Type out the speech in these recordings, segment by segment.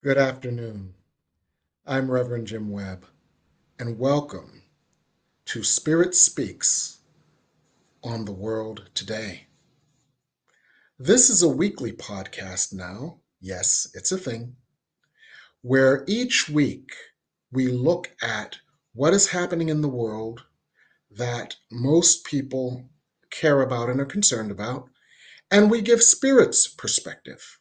Good afternoon. I'm Reverend Jim Webb, and welcome to Spirit Speaks on the World Today. This is a weekly podcast now. Yes, it's a thing, where each week we look at what is happening in the world that most people care about and are concerned about, and we give Spirit's perspective.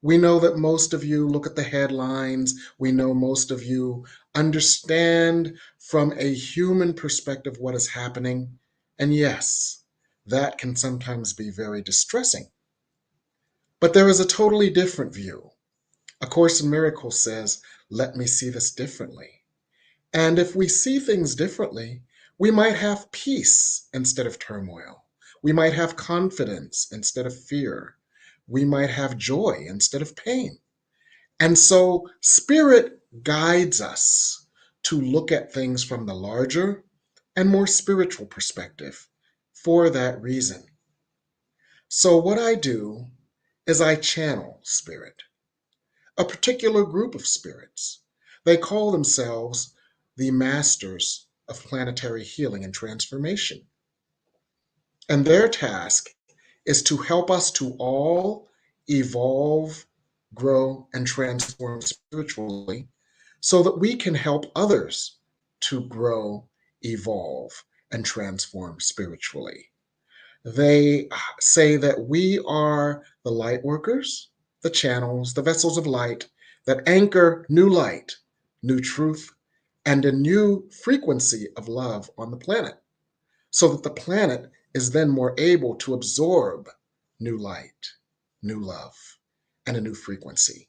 We know that most of you look at the headlines. We know most of you understand from a human perspective what is happening. And yes, that can sometimes be very distressing. But there is a totally different view. A Course in Miracles says, let me see this differently. And if we see things differently, we might have peace instead of turmoil. We might have confidence instead of fear. We might have joy instead of pain. And so spirit guides us to look at things from the larger and more spiritual perspective for that reason. So what I do is I channel spirit, a particular group of spirits. They call themselves the masters of planetary healing and transformation. And their task is to help us to all evolve, grow, and transform spiritually so that we can help others to grow, evolve, and transform spiritually. They say that we are the light workers, the channels, the vessels of light that anchor new light, new truth, and a new frequency of love on the planet, so that the planet is then more able to absorb new light, new love, and a new frequency.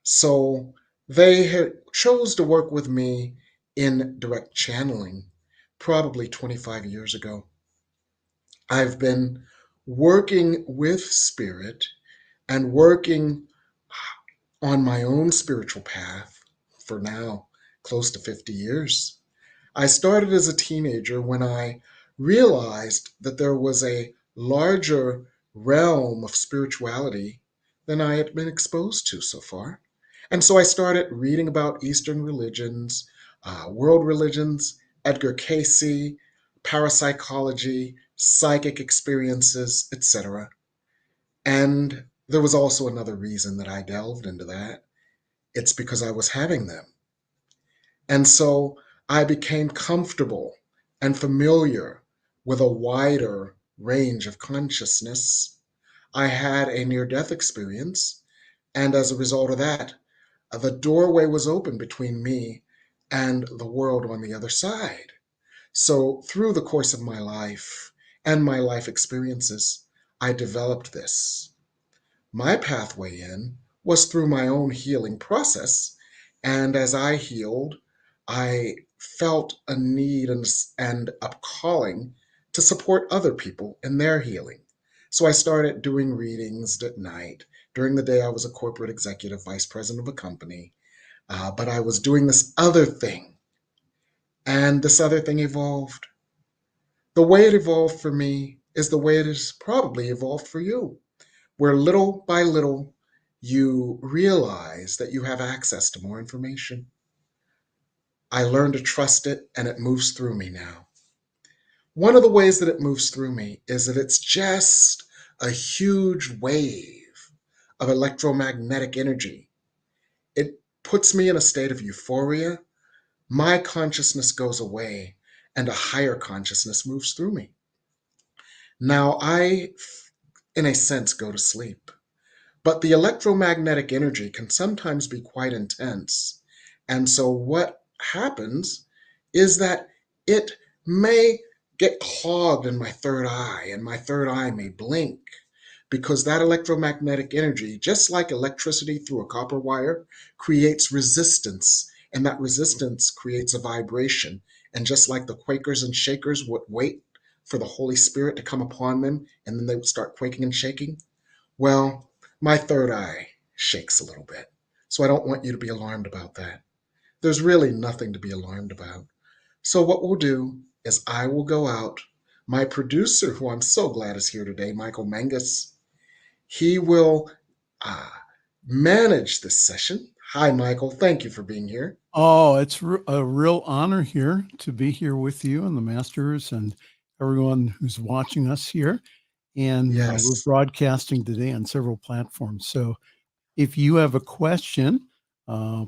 So they chose to work with me in direct channeling probably 25 years ago. I've been working with spirit and working on my own spiritual path for now close to 50 years. I started as a teenager when I realized that there was a larger realm of spirituality than I had been exposed to so far. And so I started reading about Eastern religions, world religions, Edgar Cayce, parapsychology, psychic experiences, etc. And there was also another reason that I delved into that. It's because I was having them. And so I became comfortable and familiar with a wider range of consciousness. I had a near death experience, and as a result of that, the doorway was open between me and the world on the other side. So, through the course of my life and my life experiences, I developed this. My pathway in was through my own healing process. And as I healed, I felt a need and a calling to support other people in their healing. So I started doing readings at night. During the day, I was a corporate executive vice president of a company, but I was doing this other thing. And this other thing evolved. The way it evolved for me is the way it has probably evolved for you, where little by little you realize that you have access to more information. I learned to trust it and it moves through me now. One of the ways that it moves through me is that it's just a huge wave of electromagnetic energy. It puts me in a state of euphoria. My consciousness goes away and a higher consciousness moves through me. Now I, in a sense, go to sleep. But the electromagnetic energy can sometimes be quite intense. And so what happens is that it may get clogged in my third eye, and my third eye may blink because that electromagnetic energy, just like electricity through a copper wire, creates resistance, and that resistance creates a vibration. And just like the Quakers and Shakers would wait for the Holy Spirit to come upon them, and then they would start quaking and shaking, well, my third eye shakes a little bit. So I don't want you to be alarmed about that. There's really nothing to be alarmed about. So what we'll do is I will go out. My producer, who I'm so glad is here today, Michael Mangus, he will uh, manage this session. Hi, Michael. Thank you for being here. Oh, it's a real honor here to be here with you and the masters and everyone who's watching us here. And we're Yes, broadcasting today on several platforms. So if you have a question,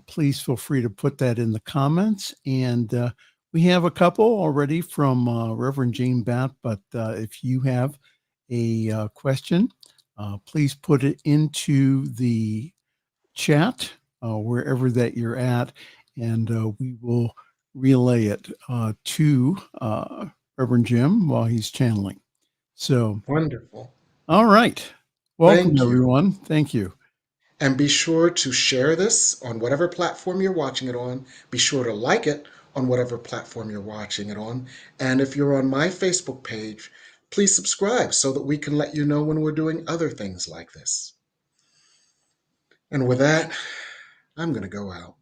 please feel free to put that in the comments. And we have a couple already from Reverend Jane Batt. But if you have a question, please put it into the chat wherever that you're at, and we will relay it to Reverend Jim while he's channeling. So, wonderful. all right. Welcome, Thank you. everyone. Thank you. And be sure to share this on whatever platform you're watching it on. Be sure to like it on whatever platform you're watching it on. And if you're on my Facebook page, please subscribe so that we can let you know when we're doing other things like this. And with that, I'm going to go out.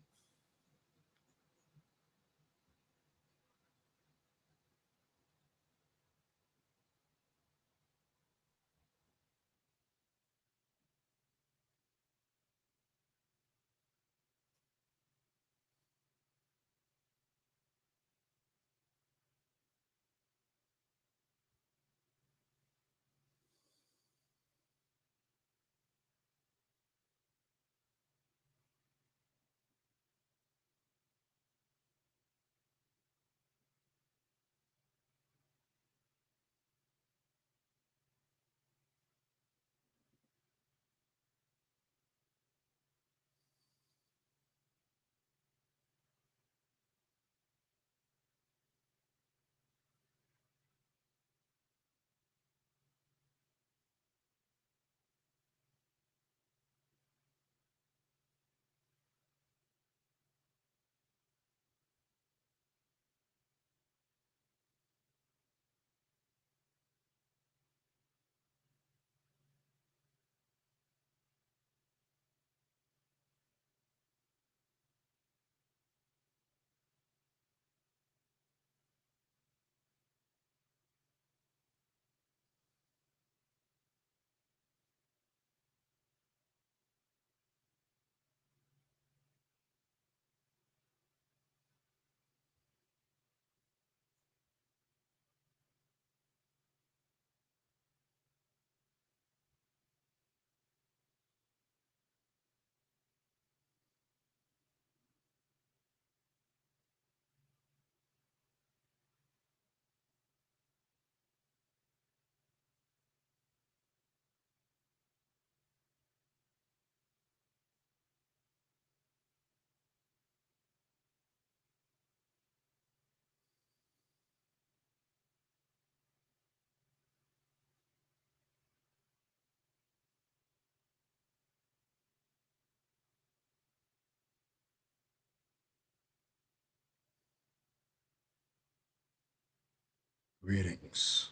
Greetings.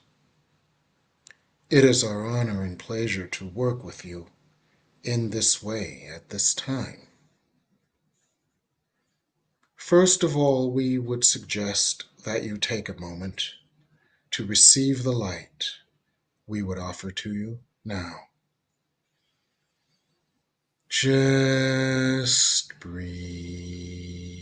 It is our honor and pleasure to work with you in this way at this time. First of all, we would suggest that you take a moment to receive the light we would offer to you now. Just breathe.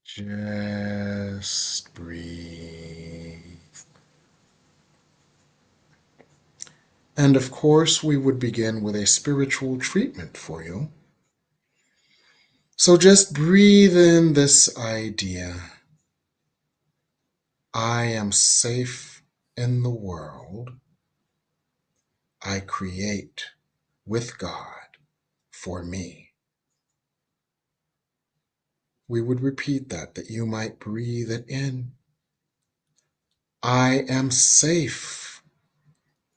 Just breathe. And of course, we would begin with a spiritual treatment for you. So just breathe in this idea. I am safe in the world. I create with God for me. We would repeat that you might breathe it in. I am safe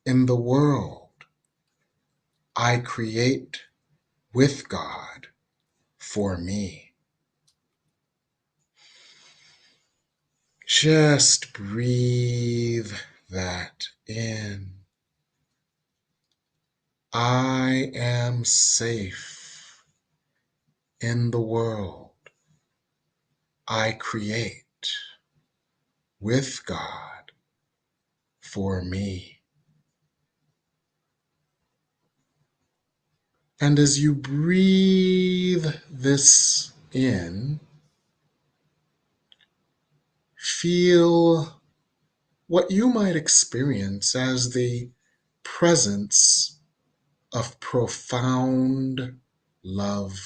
in the world. I create with God for me. Just breathe that in. I I am safe in the world I create with God for me. And as you breathe this in, feel what you might experience as the presence of profound love.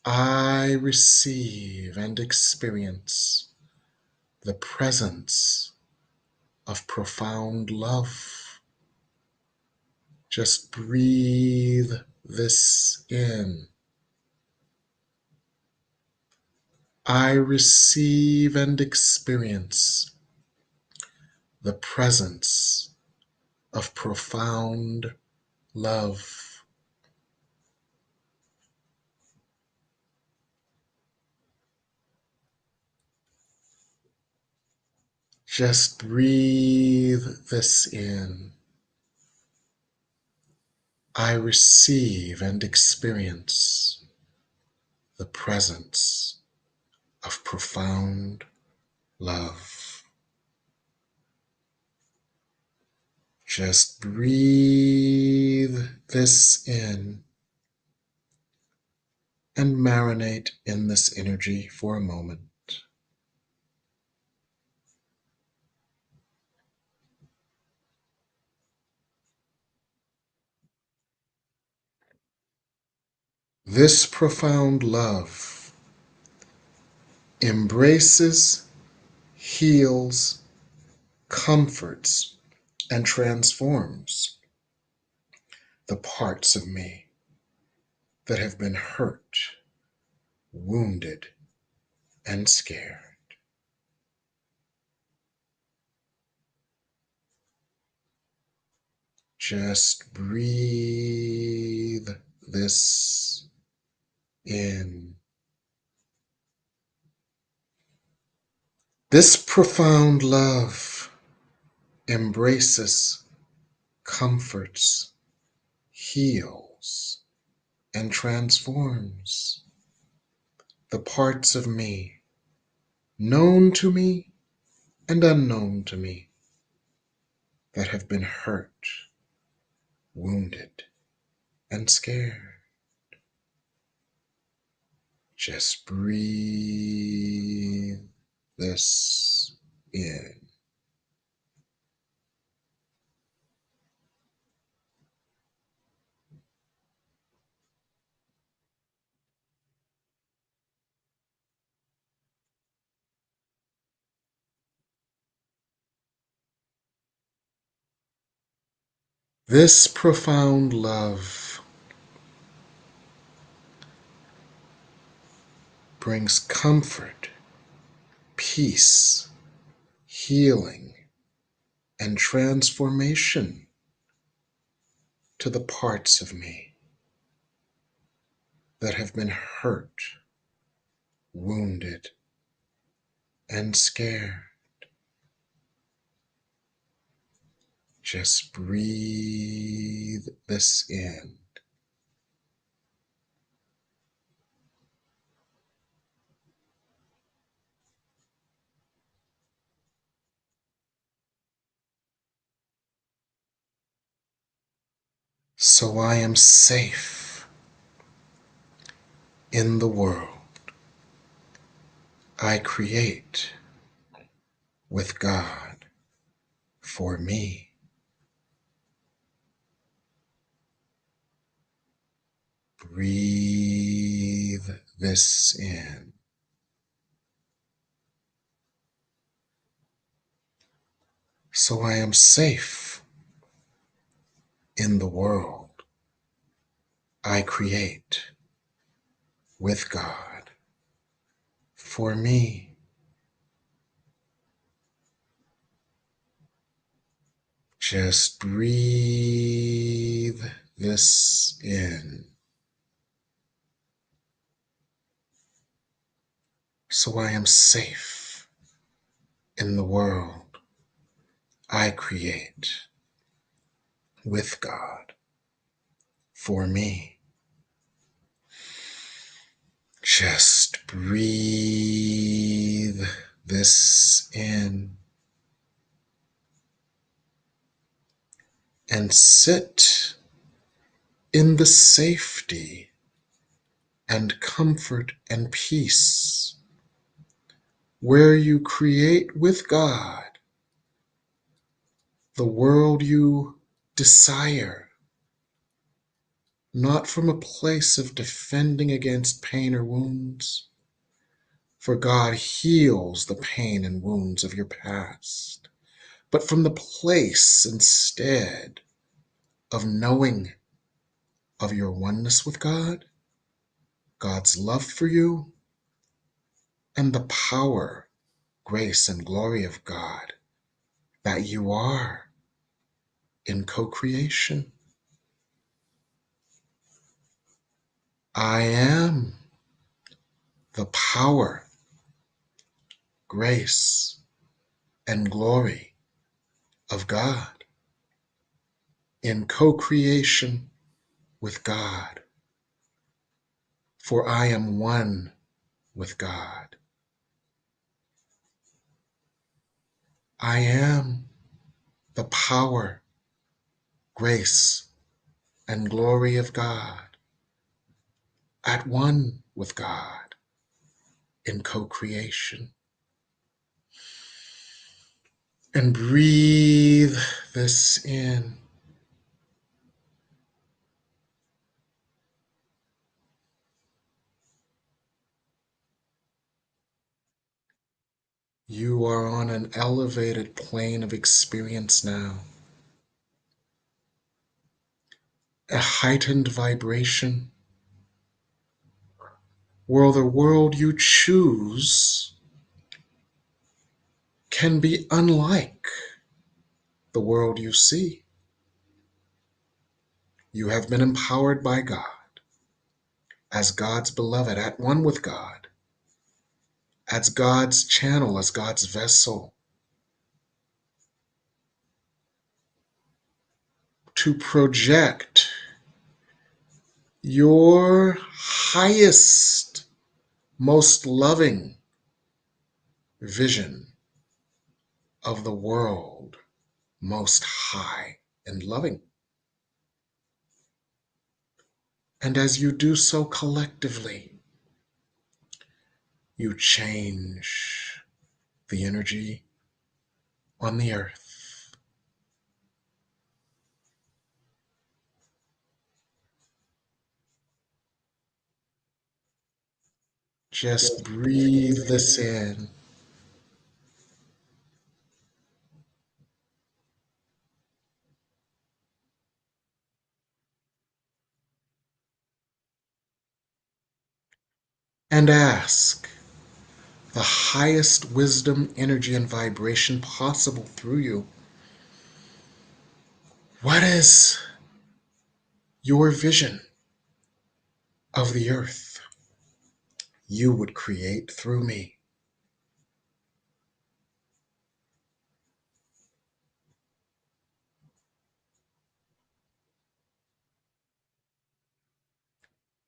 I receive and experience the presence of profound love. Just breathe this in. I receive and experience the presence of profound love. Just breathe this in. I receive and experience the presence of profound love. Just breathe this in and marinate in this energy for a moment. This profound love embraces, heals, comforts, and transforms the parts of me that have been hurt, wounded, and scared. Just breathe this in. This profound love embraces, comforts, heals, and transforms the parts of me known to me and unknown to me that have been hurt, wounded, and scared. Just breathe this in. This profound love brings comfort, peace, healing, and transformation to the parts of me that have been hurt, wounded, and scared. Just breathe this in. So I am safe in the world I create with God for me. Breathe this in. So I am safe in the world I create with God for me. Just breathe this in. So I am safe in the world I create with God for me. Just breathe this in and sit in the safety and comfort and peace where you create with God the world you desire, not from a place of defending against pain or wounds, for God heals the pain and wounds of your past, but from the place instead of knowing of your oneness with God, God's love for you, and the power, grace, and glory of God that you are in co-creation. I am the power, grace, and glory of God in co-creation with God, for I am one with God. I am the power, grace, and glory of God, at one with God in co-creation. And breathe this in. You are on an elevated plane of experience now, a heightened vibration where the world you choose can be unlike the world you see. You have been empowered by God as God's beloved, at one with God, as God's channel, as God's vessel, to project your highest, most loving vision of the world, most high and loving. And as you do so collectively, you change the energy on the earth. Just breathe this in. And ask the highest wisdom, energy, and vibration possible through you. What is your vision of the earth you would create through me?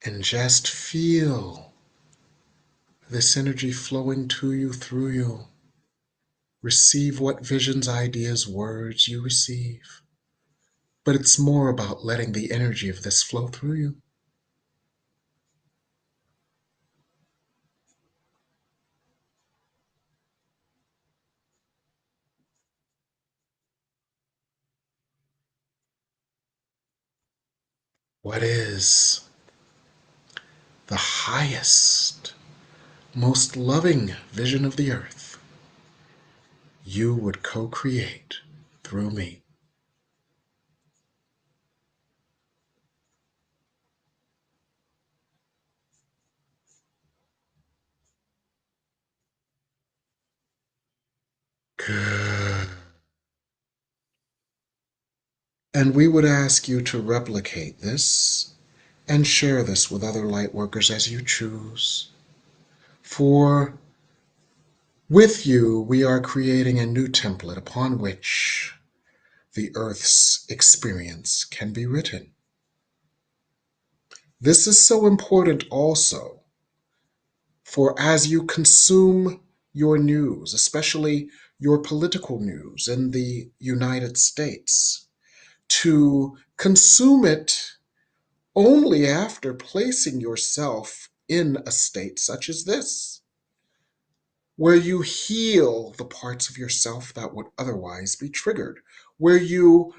And just feel this energy flowing to you, through you. Receive what visions, ideas, words you receive. But it's more about letting the energy of this flow through you. What is the highest, most loving vision of the earth you would co-create through me? Good. And we would ask you to replicate this and share this with other light workers as you choose. For with you, we are creating a new template upon which the Earth's experience can be written. This is so important also, for as you consume your news, especially your political news in the United States, to consume it only after placing yourself in a state such as this, where you heal the parts of yourself that would otherwise be triggered, where you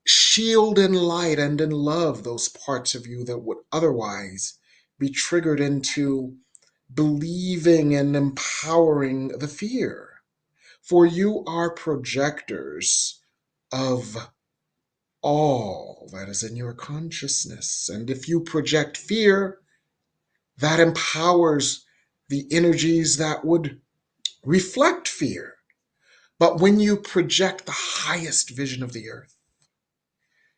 shield in light and in love those parts of you that would otherwise be triggered into believing and empowering the fear. For you are projectors of all that is in your consciousness. And if you project fear, that empowers the energies that would reflect fear. But when you project the highest vision of the earth,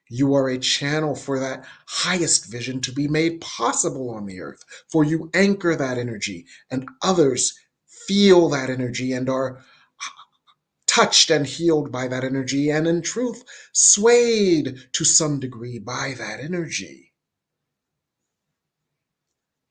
you are a channel for that highest vision to be made possible on the earth. For you anchor that energy, and others feel that energy and are touched and healed by that energy, and in truth, swayed to some degree by that energy.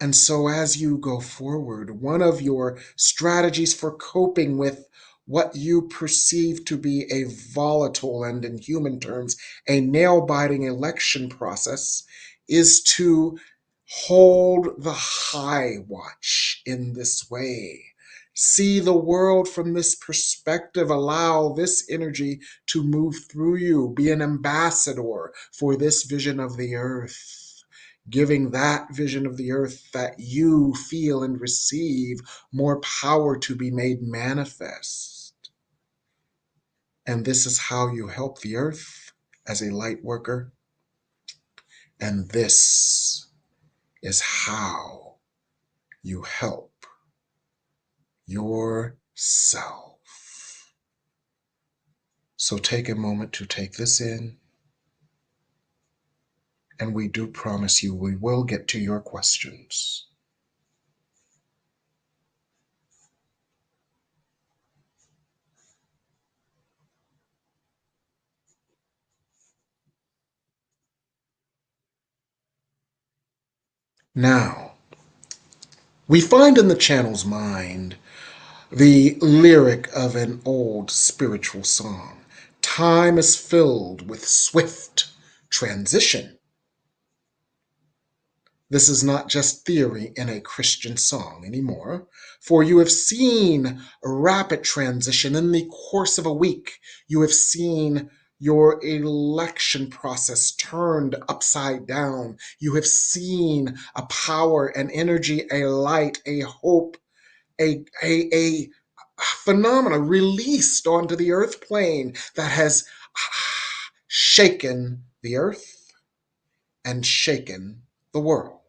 And so, as you go forward, one of your strategies for coping with what you perceive to be a volatile and, in human terms, a nail biting election process is to hold the high watch in this way. See the world from this perspective. Allow this energy to move through you. Be an ambassador for this vision of the earth, giving that vision of the earth that you feel and receive more power to be made manifest. And this is how you help the earth as a light worker. And this is how you help yourself. So take a moment to take this in. And we do promise you we will get to your questions. Now, we find in the channel's mind the lyric of an old spiritual song. Time is filled with swift transition. This is not just theory in a Christian song anymore, for you have seen a rapid transition in the course of a week. You have seen your election process turned upside down. You have seen a power, an energy, a light, a hope, a phenomena released onto the earth plane that has shaken the earth and shaken the world.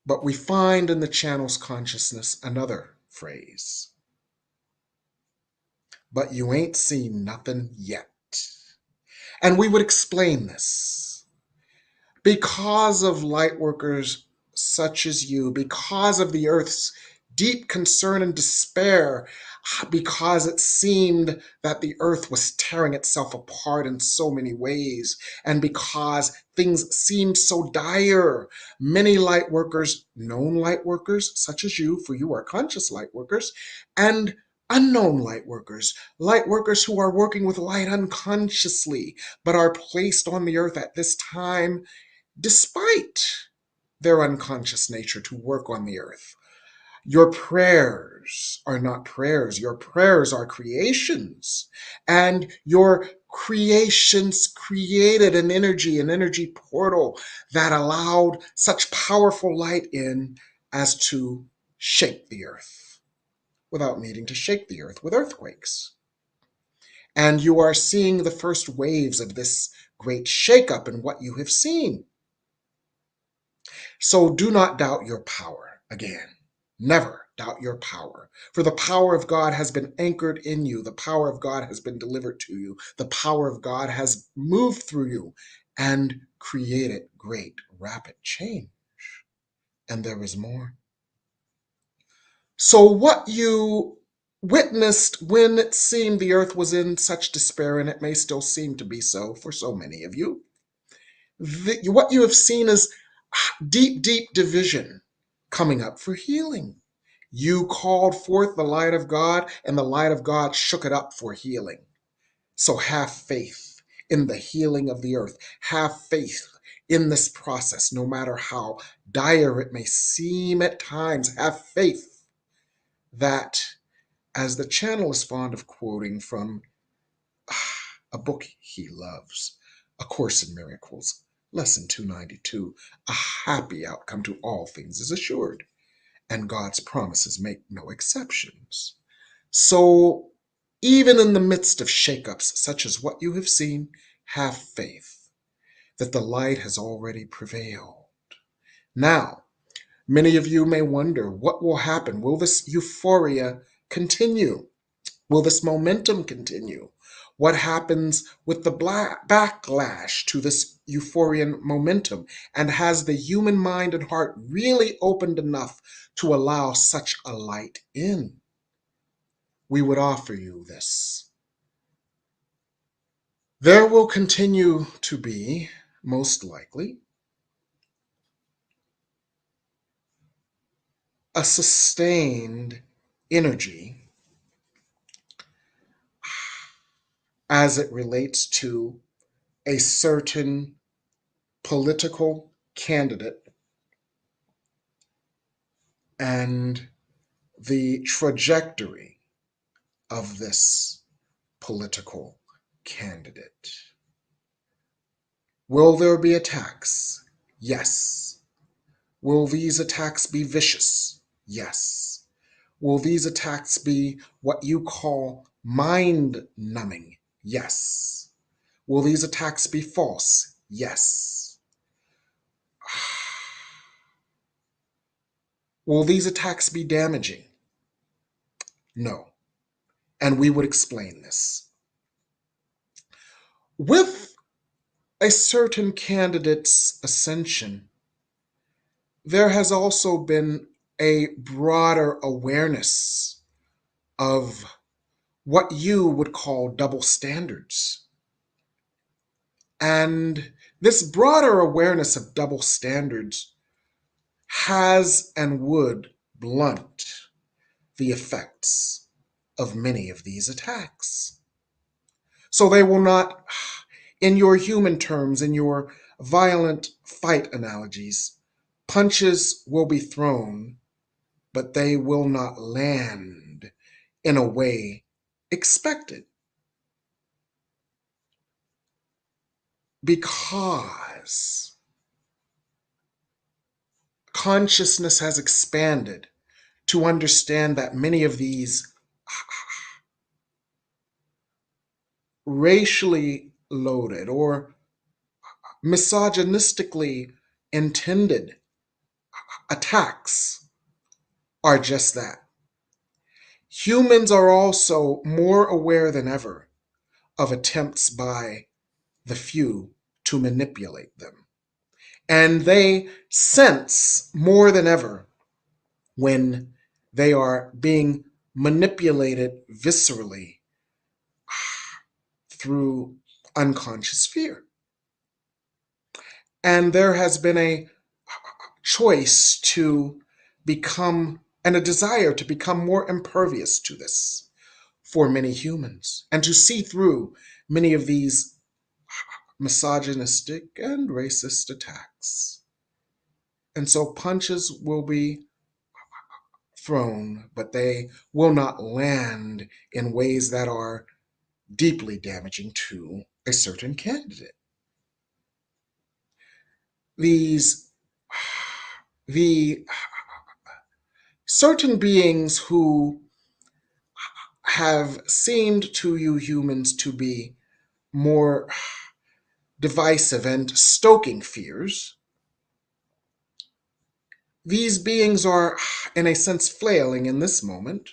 But we find in the channel's consciousness another phrase. But you ain't seen nothing yet. And we would explain this. Because of light workers such as you, because of the earth's deep concern and despair, because it seemed that the earth was tearing itself apart in so many ways, and because things seemed so dire, many light workers, known light workers such as you, for you are conscious light workers, and unknown light workers who are working with light unconsciously, but are placed on the earth at this time despite their unconscious nature to work on the earth. Your prayers are not prayers, your prayers are creations. And your creations created an energy portal that allowed such powerful light in as to shake the earth without needing to shake the earth with earthquakes. And you are seeing the first waves of this great shakeup in what you have seen. So do not doubt your power again. Never doubt your power. For the power of God has been anchored in you. The power of God has been delivered to you. The power of God has moved through you and created great, rapid change. And there is more. So what you witnessed when it seemed the earth was in such despair, and it may still seem to be so for so many of you. What you have seen is deep, deep division coming up for healing. You called forth the light of God, and the light of God shook it up for healing. So have faith in the healing of the earth. Have faith in this process, no matter how dire it may seem at times. Have faith that, as the channel is fond of quoting from a book he loves, A Course in Miracles, Lesson 292, a happy outcome to all things is assured, and God's promises make no exceptions. So, even in the midst of shakeups such as what you have seen, have faith that the light has already prevailed. Now, many of you may wonder what will happen. Will this euphoria continue? Will this momentum continue? What happens with the backlash to this euphorian momentum? And has the human mind and heart really opened enough to allow such a light in? We would offer you this. There will continue to be, most likely, a sustained energy as it relates to a certain political candidate and the trajectory of this political candidate. Will there be attacks? Yes. Will these attacks be vicious? Yes. Will these attacks be what you call mind numbing? Yes. Will these attacks be false? Yes. Will these attacks be damaging? No. And we would explain this. With a certain candidate's ascension, there has also been a broader awareness of what you would call double standards. And this broader awareness of double standards has and would blunt the effects of many of these attacks. So they will not, in your human terms, in your violent fight analogies, punches will be thrown, but they will not land in a way expected. Because consciousness has expanded to understand that many of these racially loaded or misogynistically intended attacks are just that. Humans are also more aware than ever of attempts by the few to manipulate them. And they sense more than ever when they are being manipulated viscerally through unconscious fear. And there has been a choice to become and a desire to become more impervious to this for many humans and to see through many of these misogynistic and racist attacks. And so punches will be thrown, but they will not land in ways that are deeply damaging to a certain candidate. These the certain beings who have seemed to you humans to be more divisive and stoking fears, these beings are, in a sense, flailing in this moment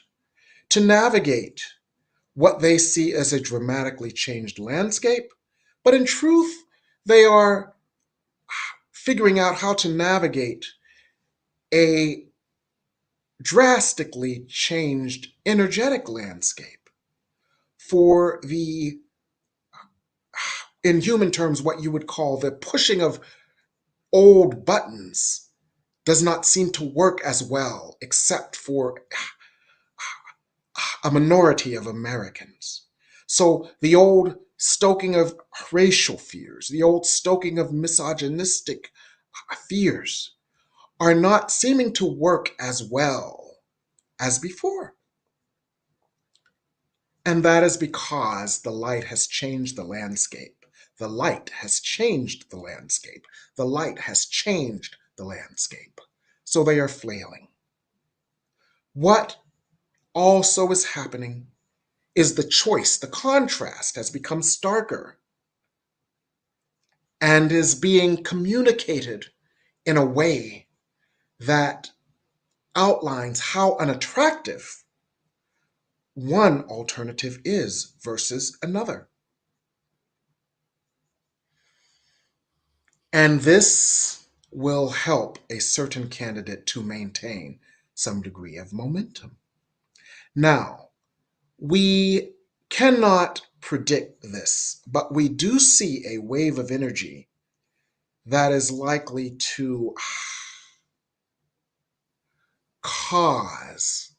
to navigate what they see as a dramatically changed landscape, but in truth, they are figuring out how to navigate a drastically changed energetic landscape for the, in human terms, what you would call the pushing of old buttons does not seem to work as well, except for a minority of Americans. So the old stoking of racial fears, the old stoking of misogynistic fears are not seeming to work as well as before. And that is because the light has changed the landscape. The light has changed the landscape. The light has changed the landscape. So they are flailing. What also is happening is the choice, the contrast has become starker and is being communicated in a way that outlines how unattractive one alternative is versus another. And this will help a certain candidate to maintain some degree of momentum. Now, we cannot predict this, but we do see a wave of energy that is likely to cause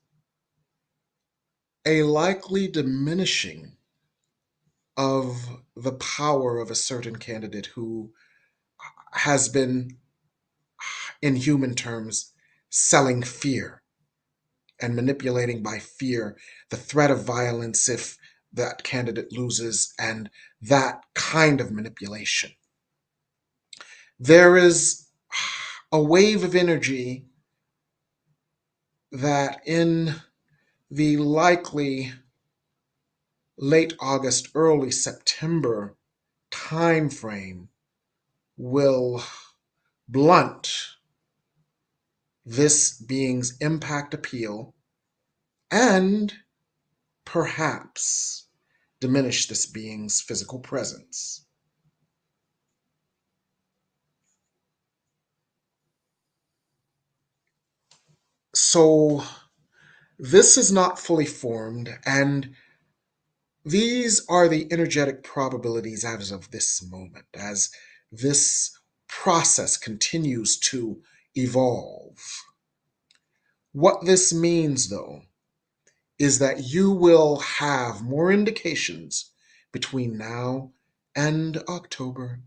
a likely diminishing of the power of a certain candidate who has been, in human terms, selling fear and manipulating by fear the threat of violence if that candidate loses, and that kind of manipulation. There is a wave of energy that in the likely late August, early September time frame will blunt this being's impact appeal and perhaps diminish this being's physical presence. So this is not fully formed, and these are the energetic probabilities as of this moment, as this process continues to evolve. What this means, though, is that you will have more indications between now and October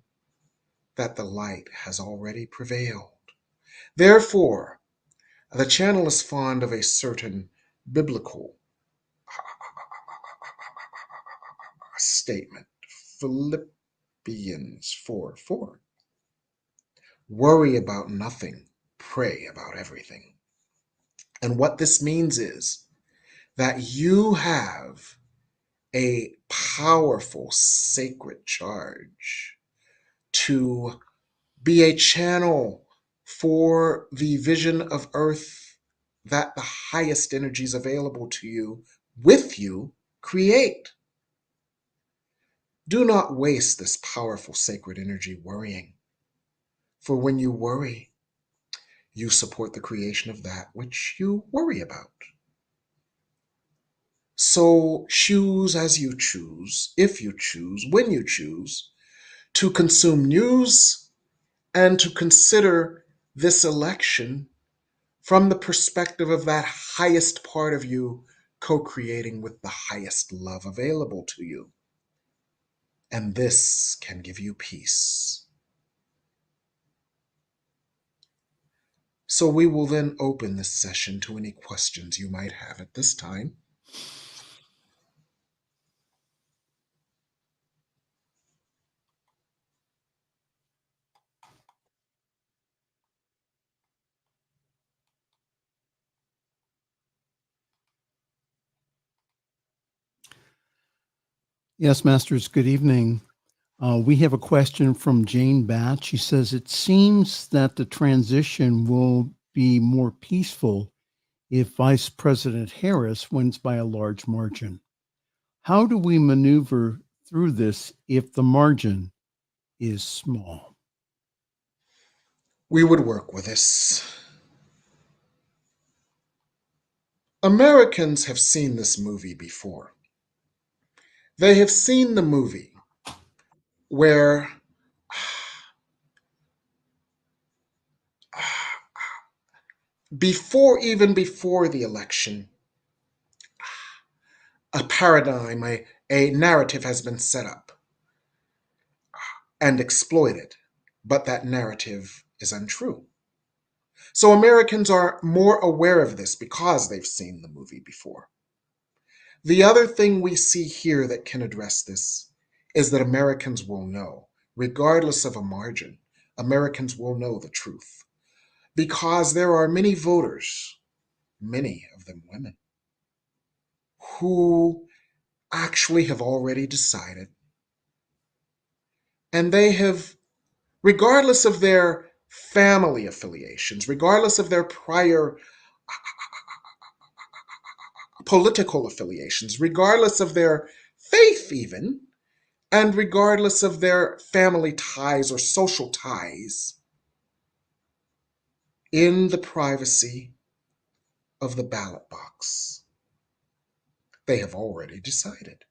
that the light has already prevailed. Therefore, the channel is fond of a certain biblical statement. Philippians 4:4. Worry about nothing, pray about everything. And what this means is that you have a powerful sacred charge to be a channel for the vision of earth that the highest energies available to you, with you, create. Do not waste this powerful sacred energy worrying. For when you worry, you support the creation of that which you worry about. So choose as you choose, if you choose, when you choose, to consume news and to consider this election from the perspective of that highest part of you co creating with the highest love available to you. And this can give you peace. So we will then open this session to any questions you might have at this time. Yes, Masters, good evening. We have a question from Jane Batch. She says, it seems that the transition will be more peaceful if Vice President Harris wins by a large margin. How do we maneuver through this if the margin is small? We would work with this. Americans have seen this movie before. They have seen the movie where even before the election, a paradigm, a narrative has been set up and exploited, but that narrative is untrue. So Americans are more aware of this because they've seen the movie before. The other thing we see here that can address this is that Americans will know, regardless of a margin, Americans will know the truth. Because there are many voters, many of them women, who actually have already decided. And they have, regardless of their family affiliations, regardless of their prior political affiliations, regardless of their faith, even, and regardless of their family ties or social ties, in the privacy of the ballot box, they have already decided.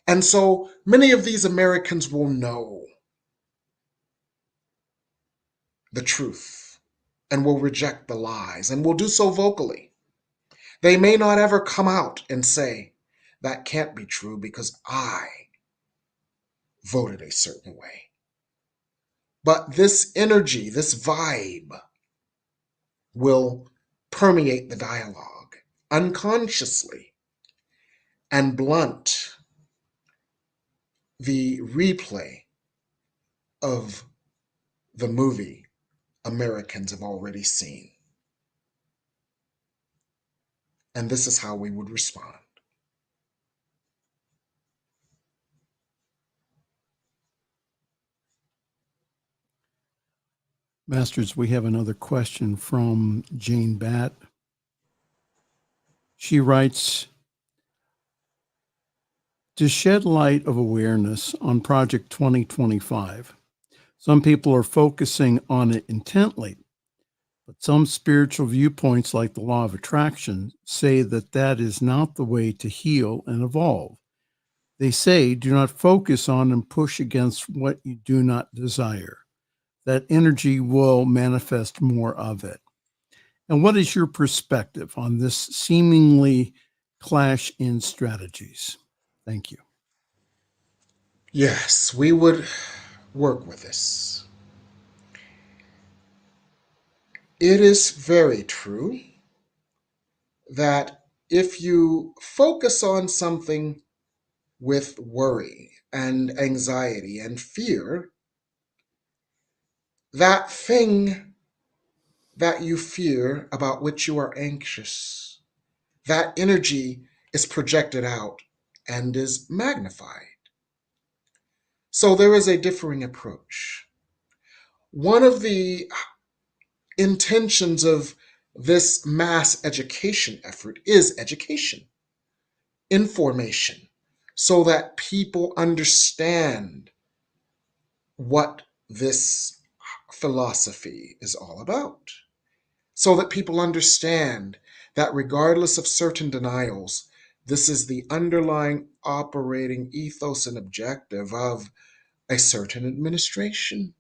And so many of these Americans will know the truth and will reject the lies and will do so vocally. They may not ever come out and say, that can't be true because I voted a certain way. But this energy, this vibe, will permeate the dialogue unconsciously and blunt the replay of the movie Americans have already seen. And this is how we would respond. Masters, we have another question from Jane Batt. She writes, to shed light of awareness on Project 2025, some people are focusing on it intently, but some spiritual viewpoints, like the law of attraction, say that that is not the way to heal and evolve. They say, do not focus on and push against what you do not desire. That energy will manifest more of it. And what is your perspective on this seemingly clash in strategies? Thank you. Yes, we would work with this. It is very true that if you focus on something with worry and anxiety and fear, that thing that you fear, about which you are anxious, that energy is projected out and is magnified. So there is a differing approach. One of the intentions of this mass education effort is education, information, so that people understand what this philosophy is all about, so that people understand that regardless of certain denials, this is the underlying operating ethos and objective of a certain administration.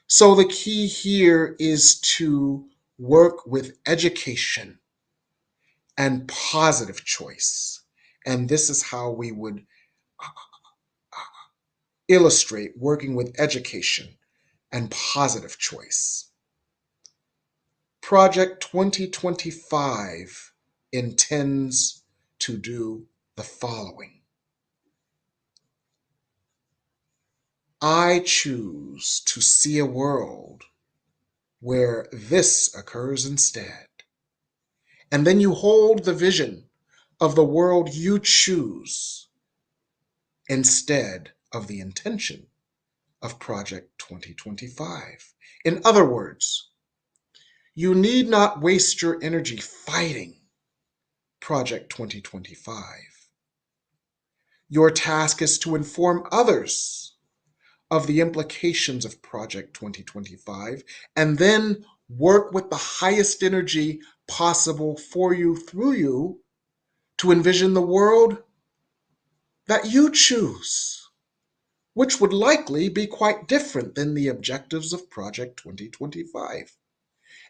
So the key here is to work with education and positive choice. And this is how we would illustrate working with education and positive choice. Project 2025 intends to do the following. I choose to see a world where this occurs instead. And then you hold the vision of the world you choose instead of the intention of Project 2025. In other words, you need not waste your energy fighting Project 2025. Your task is to inform others of the implications of Project 2025 and then work with the highest energy possible for you through you to envision the world that you choose, which would likely be quite different than the objectives of Project 2025.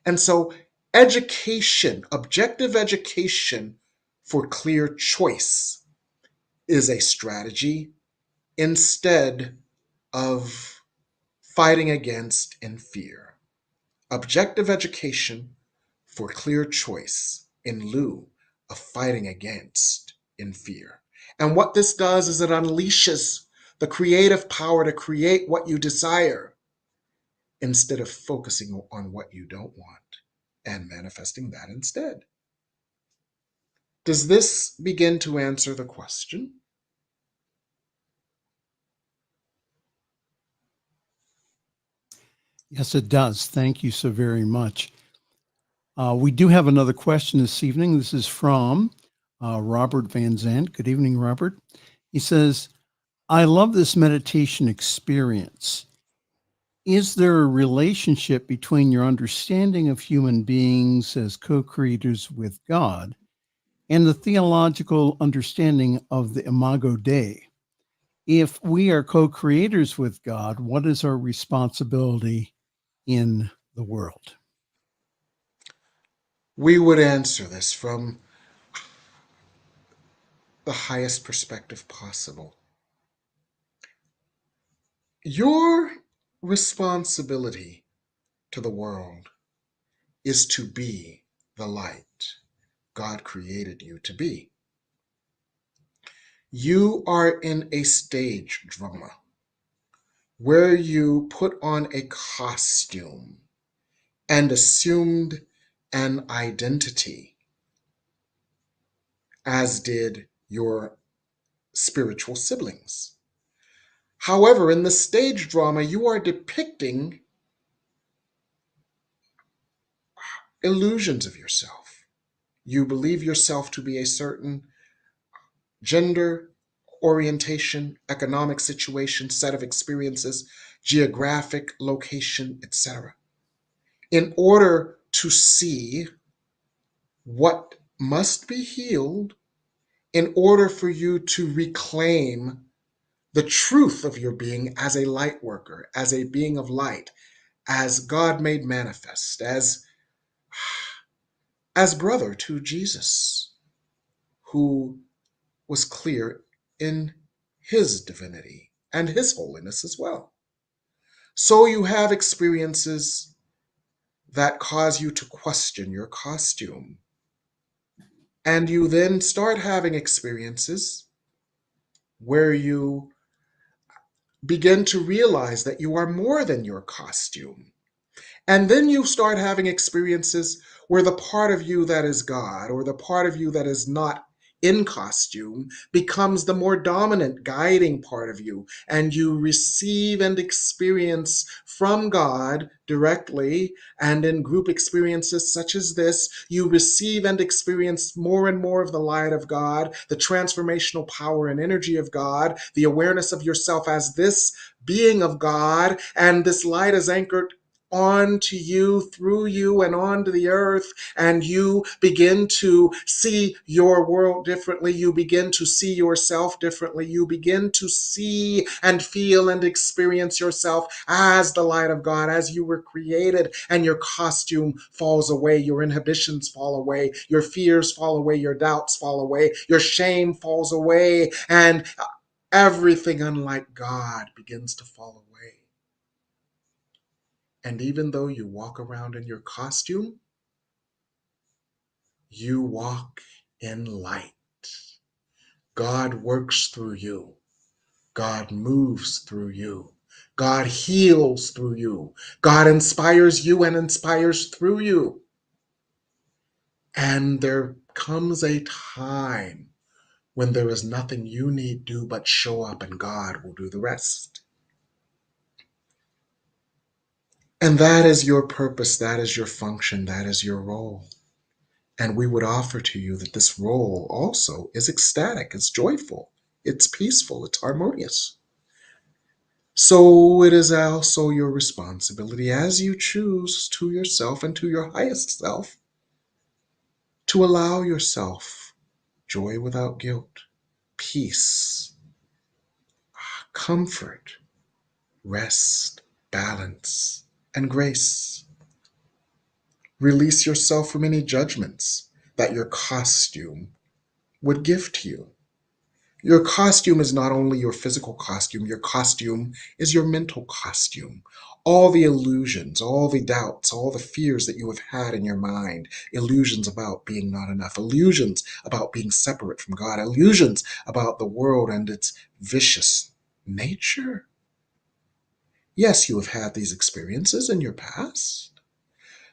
And so, education, objective education for clear choice, is a strategy instead of fighting against in fear. Objective education for clear choice in lieu of fighting against in fear. And what this does is it unleashes the creative power to create what you desire instead of focusing on what you don't want and manifesting that instead. Does this begin to answer the question? Yes, it does. Thank you so very much. We do have another question this evening. This is from Robert Van Zandt. Good evening, Robert. He says, I love this meditation experience. Is there a relationship between your understanding of human beings as co creators with God and the theological understanding of the Imago Dei? If we are co creators with God, what is our responsibility in the world? We would answer this from the highest perspective possible. Your responsibility to the world is to be the light God created you to be. You are in a stage drama where you put on a costume and assumed an identity, as did your spiritual siblings. However, in the stage drama, you are depicting illusions of yourself. You believe yourself to be a certain gender, orientation, economic situation, set of experiences, geographic location, etc. In order to see what must be healed, in order for you to reclaim the truth of your being as a light worker, as a being of light, as God made manifest, as brother to Jesus, who was clear in his divinity and his holiness as well. So you have experiences that cause you to question your costume. And you then start having experiences where you begin to realize that you are more than your costume. And then you start having experiences where the part of you that is God, or the part of you that is not in costume, becomes the more dominant guiding part of you. And you receive and experience from God directly. And in group experiences such as this, you receive and experience more and more of the light of God, the transformational power and energy of God, the awareness of yourself as this being of God. And this light is anchored onto you, through you, and onto the earth, and you begin to see your world differently. You begin to see yourself differently. You begin to see and feel and experience yourself as the light of God, as you were created, and your costume falls away, your inhibitions fall away, your fears fall away, your doubts fall away, your shame falls away, and everything unlike God begins to fall away. And even though you walk around in your costume, you walk in light. God works through you. God moves through you. God heals through you. God inspires you and inspires through you. And there comes a time when there is nothing you need do but show up, and God will do the rest. And that is your purpose, that is your function, that is your role. And we would offer to you that this role also is ecstatic, it's joyful, it's peaceful, it's harmonious. So it is also your responsibility, as you choose to yourself and to your highest self, to allow yourself joy without guilt, peace, comfort, rest, balance, and grace. Release yourself from any judgments that your costume would give to you. Your costume is not only your physical costume, your costume is your mental costume. All the illusions, all the doubts, all the fears that you have had in your mind, illusions about being not enough, illusions about being separate from God, illusions about the world and its vicious nature. Yes, you have had these experiences in your past.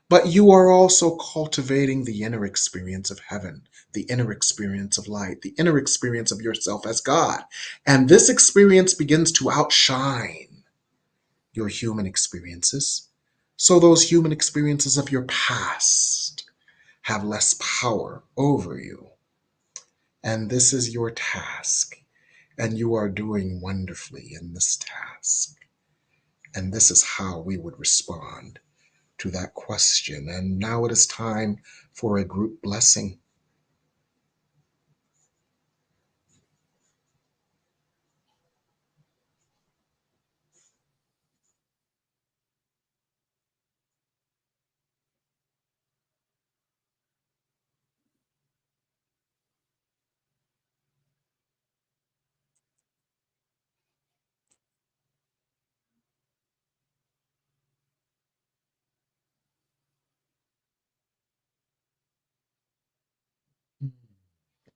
But you are also cultivating the inner experience of heaven, the inner experience of light, the inner experience of yourself as God. And this experience begins to outshine your human experiences. So those human experiences of your past have less power over you. And this is your task. And you are doing wonderfully in this task. And this is how we would respond to that question. And now it is time for a group blessing.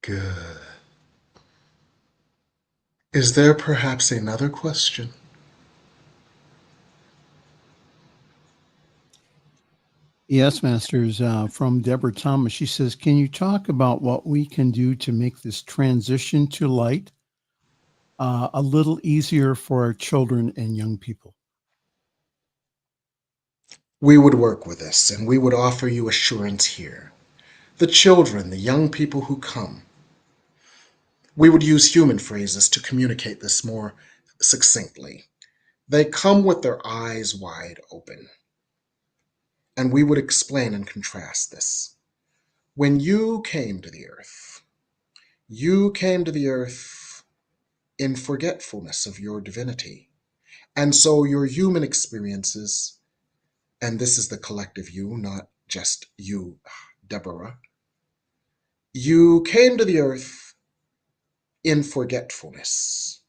Good. Is there perhaps another question? Yes, Masters, from Deborah Thomas. She says, can you talk about what we can do to make this transition to light a little easier for our children and young people? We would work with this and we would offer you assurance here. The children, the young people who come, we would use human phrases to communicate this more succinctly. They come with their eyes wide open. And we would explain and contrast this. When you came to the earth, you came to the earth in forgetfulness of your divinity. And so your human experiences, and this is the collective you, not just you, Deborah, you came to the earth in forgetfulness.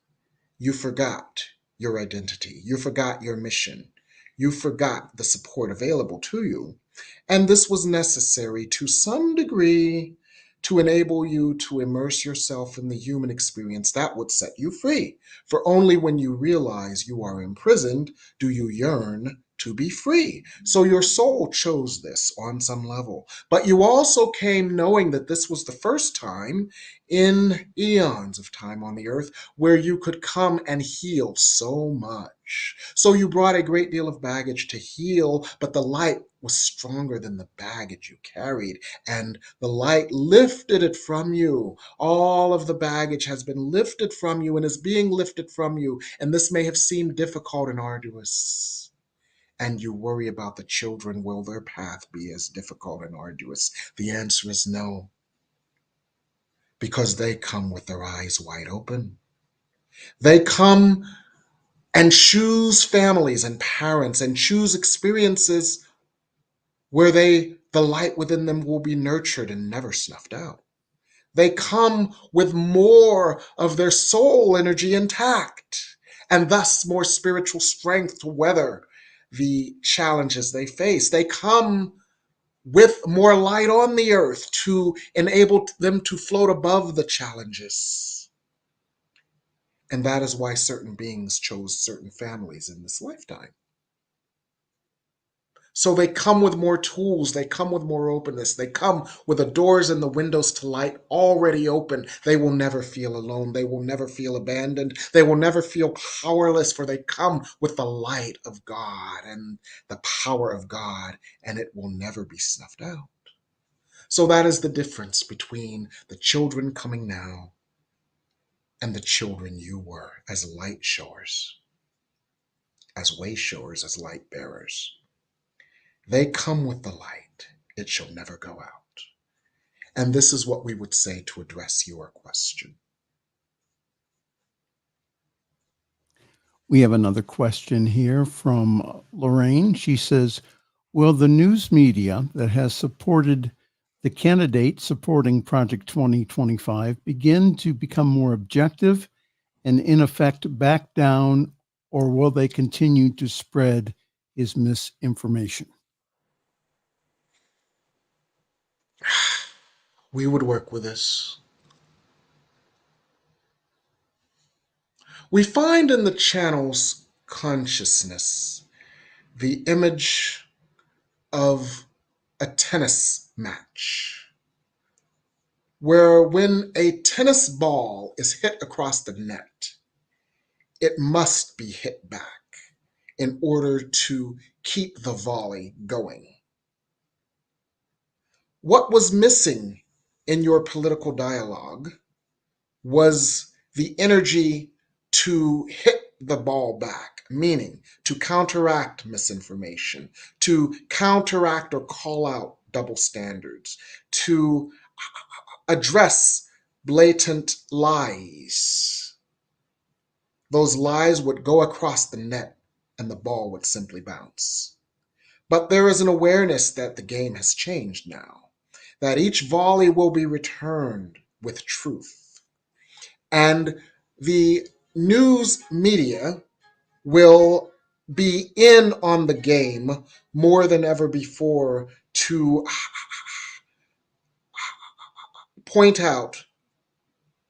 You forgot your identity. You forgot your mission. You forgot the support available to you. And this was necessary to some degree to enable you to immerse yourself in the human experience that would set you free. For only when you realize you are imprisoned do you yearn to be free. So your soul chose this on some level. But you also came knowing that this was the first time in eons of time on the earth where you could come and heal so much. So you brought a great deal of baggage to heal, but the light was stronger than the baggage you carried, and the light lifted it from you. All of the baggage has been lifted from you and is being lifted from you, and this may have seemed difficult and arduous. And you worry about the children. Will their path be as difficult and arduous? The answer is no, because they come with their eyes wide open. They come and choose families and parents and choose experiences where the light within them will be nurtured and never snuffed out. They come with more of their soul energy intact and thus more spiritual strength to weather the challenges they face. They come with more light on the earth to enable them to float above the challenges. And that is why certain beings chose certain families in this lifetime. So they come with more tools, they come with more openness, they come with the doors and the windows to light already open. They will never feel alone, they will never feel abandoned, they will never feel powerless, for they come with the light of God and the power of God, and it will never be snuffed out. So that is the difference between the children coming now and the children you were as light showers, as way showers, as light bearers. They come with the light, it shall never go out. And this is what we would say to address your question. We have another question here from Lorraine. She says, will the news media that has supported the candidate supporting Project 2025 begin to become more objective and, in effect, back down, or will they continue to spread his misinformation? We would work with this. We find in the channel's consciousness the image of a tennis match, where when a tennis ball is hit across the net, it must be hit back in order to keep the volley going. What was missing in your political dialogue was the energy to hit the ball back, meaning to counteract misinformation, to counteract or call out double standards, to address blatant lies. Those lies would go across the net and the ball would simply bounce. But there is an awareness that the game has changed now, that each volley will be returned with truth. And the news media will be in on the game more than ever before to point out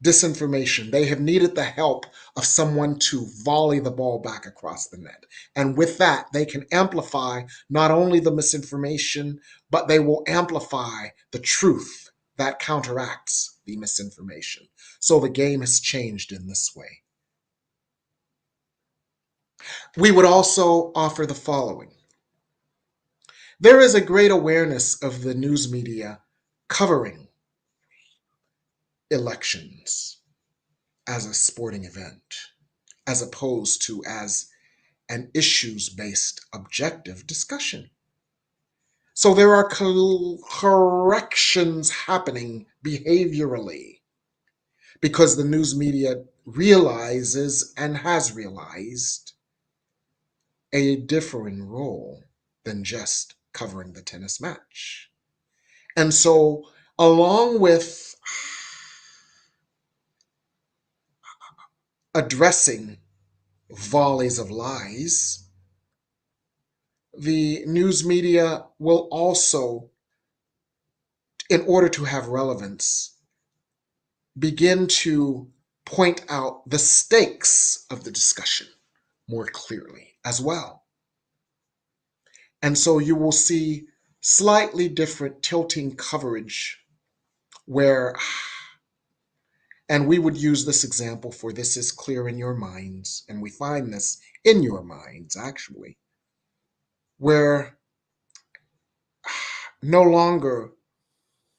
disinformation. They have needed the help of someone to volley the ball back across the net. And with that, they can amplify not only the misinformation, but they will amplify the truth that counteracts the misinformation. So the game has changed in this way. We would also offer the following. There is a great awareness of the news media covering elections as a sporting event, as opposed to as an issues-based objective discussion. So there are corrections happening behaviorally because the news media realizes and has realized a differing role than just covering the tennis match. And so, along with addressing volleys of lies, the news media will also, in order to have relevance, begin to point out the stakes of the discussion more clearly as well. And so you will see slightly different tilting coverage where, and we would use this example for this is clear in your minds, and we find this in your minds actually, where no longer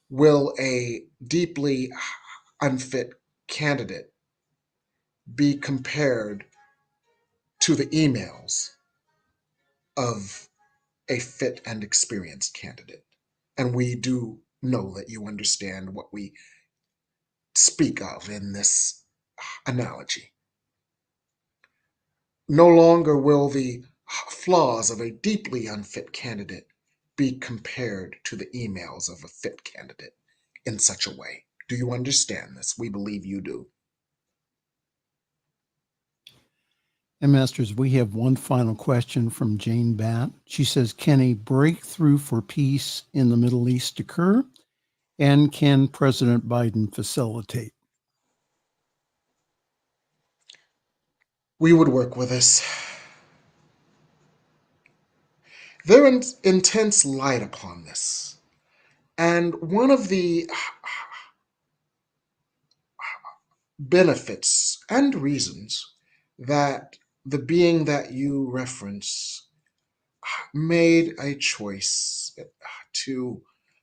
will a deeply unfit candidate be compared to the emails of a fit and experienced candidate. And we do know that you understand what we speak of in this analogy. No longer will the flaws of a deeply unfit candidate be compared to the emails of a fit candidate in such a way. Do you understand this? We believe you do. And Masters, we have one final question from Jane Batt. She says, can a breakthrough for peace in the Middle East occur? And can President Biden facilitate? We would work with this. There is intense light upon this. And one of the benefits and reasons that the being that you reference made a choice to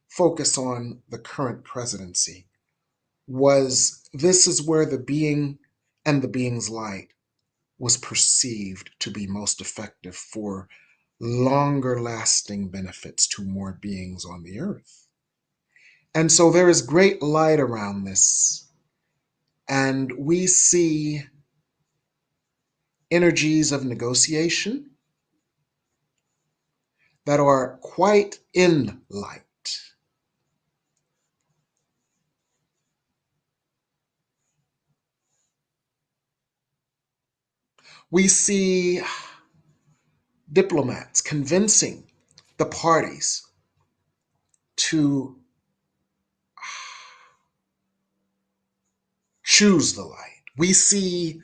focus on the current presidency was this is where the being and the being's light was perceived to be most effective for longer lasting benefits to more beings on the earth. And so there is great light around this. And we see energies of negotiation that are quite in light. We see diplomats convincing the parties to choose the light. We see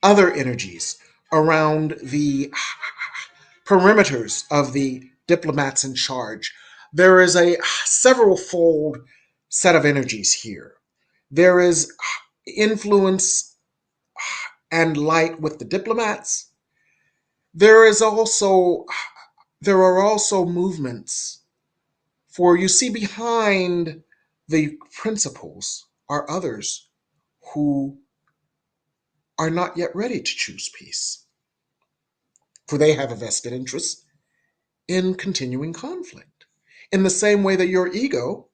other energies around the perimeters of the diplomats in charge. There is a several fold set of energies here. There is influence and light with the diplomats. There is also there are also movements, for you see behind the principles are others who are not yet ready to choose peace, for they have a vested interest in continuing conflict. In the same way that your ego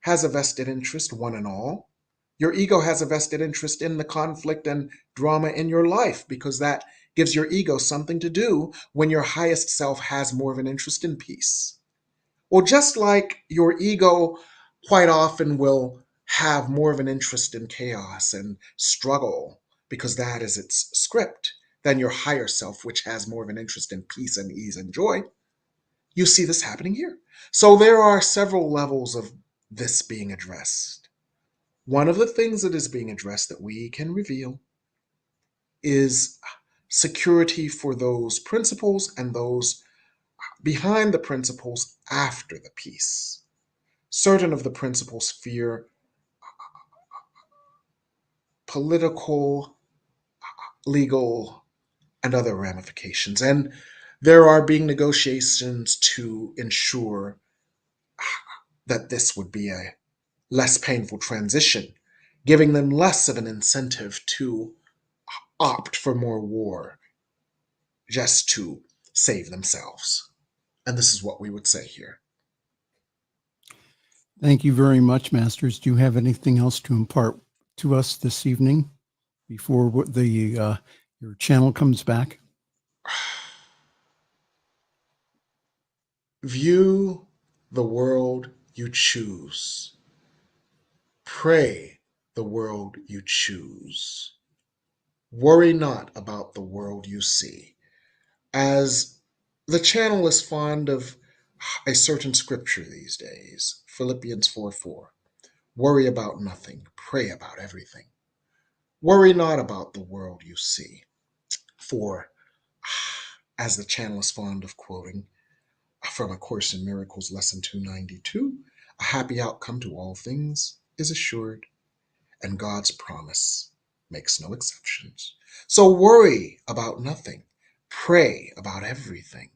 has a vested interest, one and all, your ego has a vested interest in the conflict and drama in your life because that gives your ego something to do when your highest self has more of an interest in peace. Well, just like your ego quite often will have more of an interest in chaos and struggle because that is its script than your higher self, which has more of an interest in peace and ease and joy. You see this happening here. So there are several levels of this being addressed. One of the things that is being addressed that we can reveal is security for those principles and those behind the principles after the peace. Certain of the principles fear political, legal, and other ramifications. And there are being negotiations to ensure that this would be a less painful transition, giving them less of an incentive to opt for more war just to save themselves. And this is what we would say here. Thank you very much, Masters. Do you have anything else to impart to us this evening before your channel comes back? View the world you choose. Pray the world you choose. Worry not about the world you see. As the channel is fond of a certain scripture these days, Philippians 4:4. Worry about nothing, pray about everything. Worry not about the world you see. For, as the channel is fond of quoting from A Course in Miracles, Lesson 292, a happy outcome to all things is assured, and God's promise makes no exceptions. So worry about nothing, pray about everything.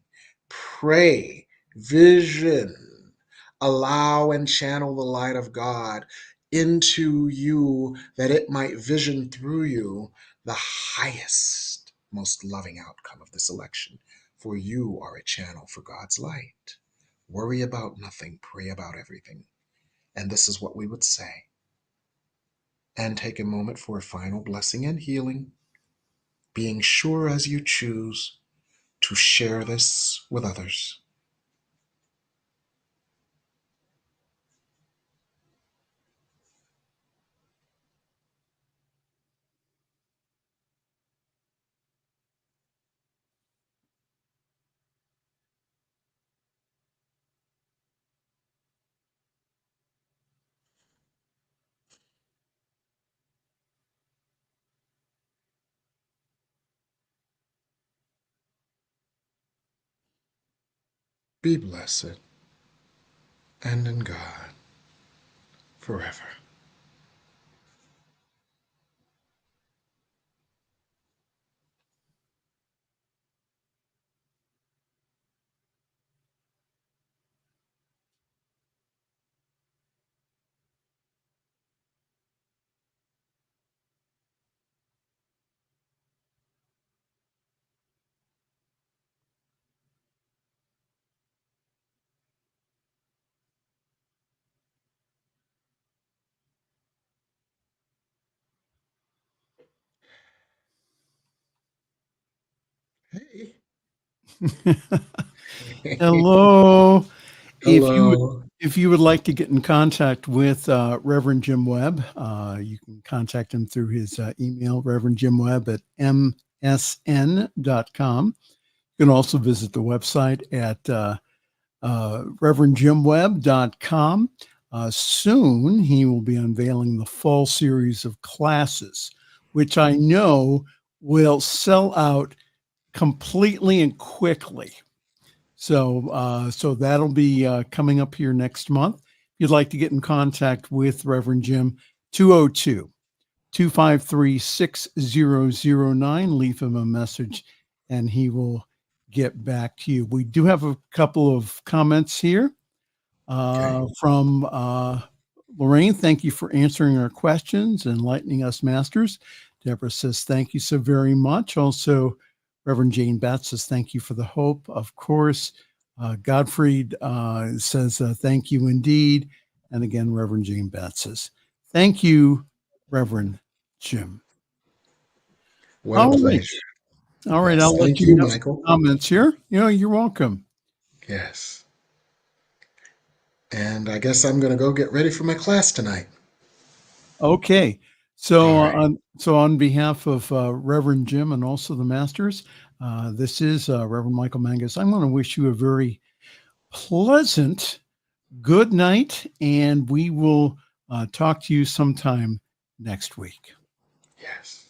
Pray, vision, allow and channel the light of God into you that it might vision through you the highest, most loving outcome of this election. For you are a channel for God's light. Worry about nothing, pray about everything. And this is what we would say. And take a moment for a final blessing and healing, being sure as you choose to share this with others. Be blessed and in God forever. Hello. If you would Hello. if you would like to get in contact with Reverend Jim Webb, you can contact him through his email, Reverend Jim Webb at msn.com. You can also visit the website at reverendjimwebb.com. Soon he will be unveiling the fall series of classes, which I know will sell out completely and quickly. So that'll be coming up here next month. If you'd like to get in contact with Reverend Jim, 202 253 6009. Leave him a message and he will get back to you. We do have a couple of comments here Okay. from Lorraine. Thank you for answering our questions and enlightening us, masters. Deborah says, thank you so very much. Also, Reverend Jane Batts says, thank you for the hope, of course. Godfried says, thank you indeed. And again, Reverend Jane Batts says, thank you, Reverend Jim. What a All right. pleasure. All right. Yes. I'll let Thank you you, have some Michael. comments here. You're welcome. Yes. And I guess I'm going to go get ready for my class tonight. Okay. All So right. on behalf of Reverend Jim and also the masters, this is Reverend Michael Mangus. I'm going to wish you a very pleasant good night, and we will talk to you sometime next week. Yes.